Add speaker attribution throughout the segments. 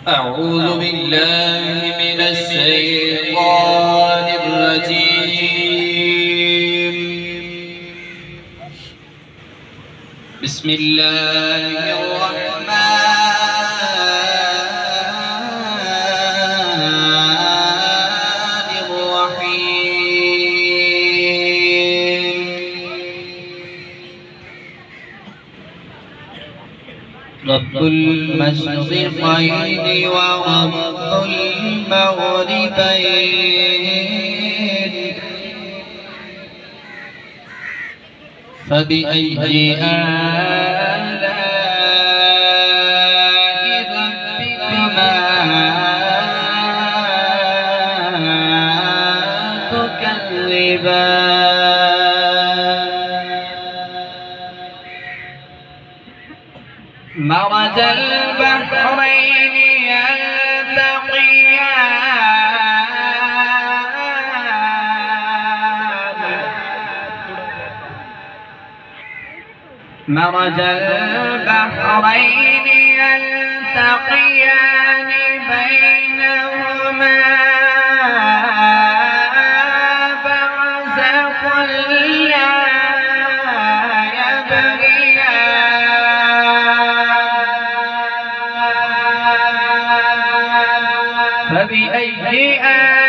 Speaker 1: أعوذ بالله من الشيطان الرجيم. بسم الله الرحمن الرحيم. رب المشرقين ورب المغربين، فبأي آلاء ربكما تكذبان؟ مرج البحرين يلتقيان، مرج البحرين يلتقيان بينهما برزخ لا يبغيان، فبأي آلاء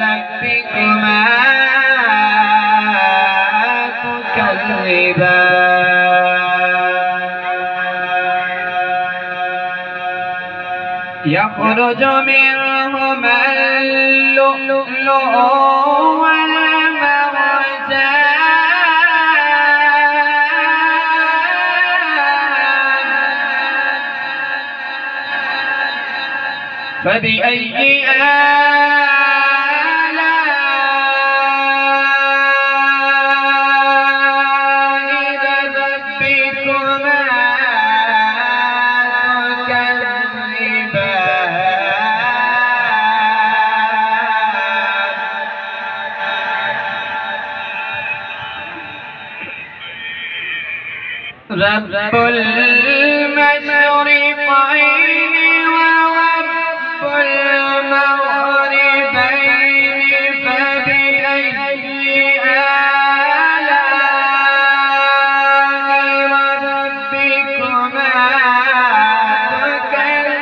Speaker 1: ربكما تكذبان؟ يخرج منهما اللؤلؤ والمرجان، فبأي آلاء ربكما تكذبان؟ رب المشرقين ورب المغربين، فبأي آلاء ربكما تكذبان؟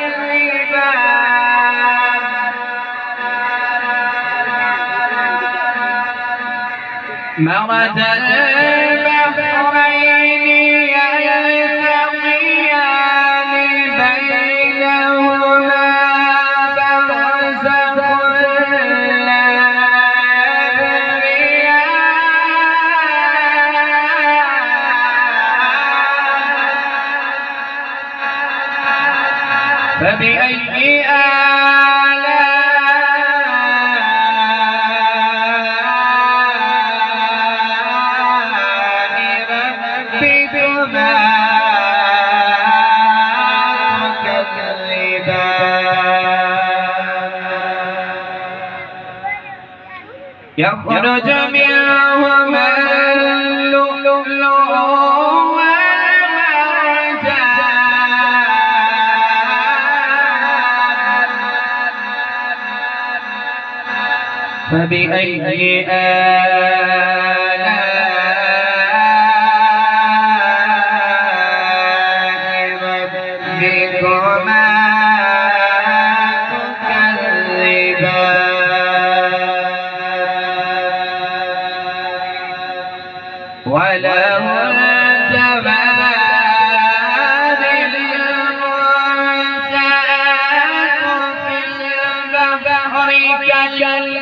Speaker 1: مرج البحرين يلتقيان بينهما برزخ لا يبغيان، فبأي ربكما تكذبان؟ يخرج منهما اللؤلؤ والمرجان، فبأي آلاء ربكما تكذبان؟ وله الجوار المنشآت في البحر كالأعلام،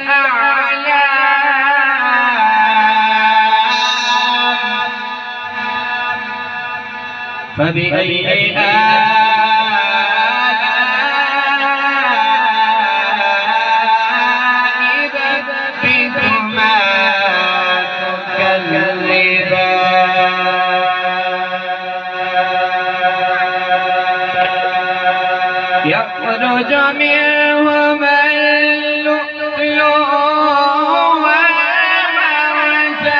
Speaker 1: فبأي آلاء ربكما تكذبان؟ يخرج منهما اللؤلؤ والمرجان،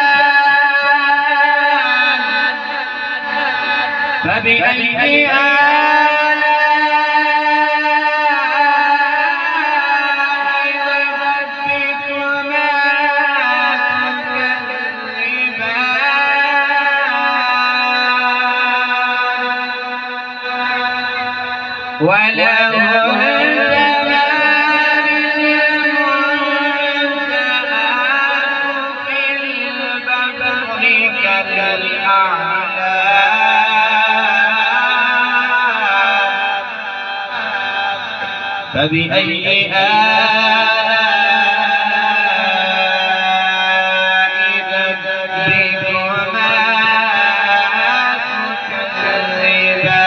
Speaker 1: فبأي آلاء ربكما تكذبان وله الجوار المنشآت في البحر كالأعلام فبأي آلاء ربكما تكذبان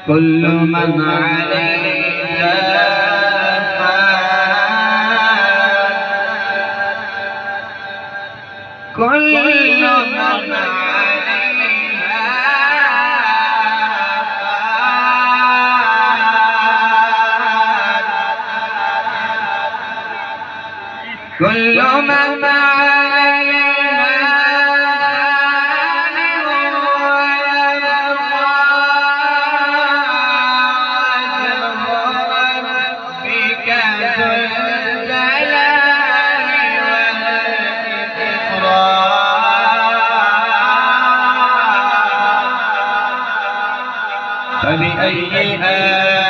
Speaker 1: كل من عليها كل من عليها كل من فبأي آلاء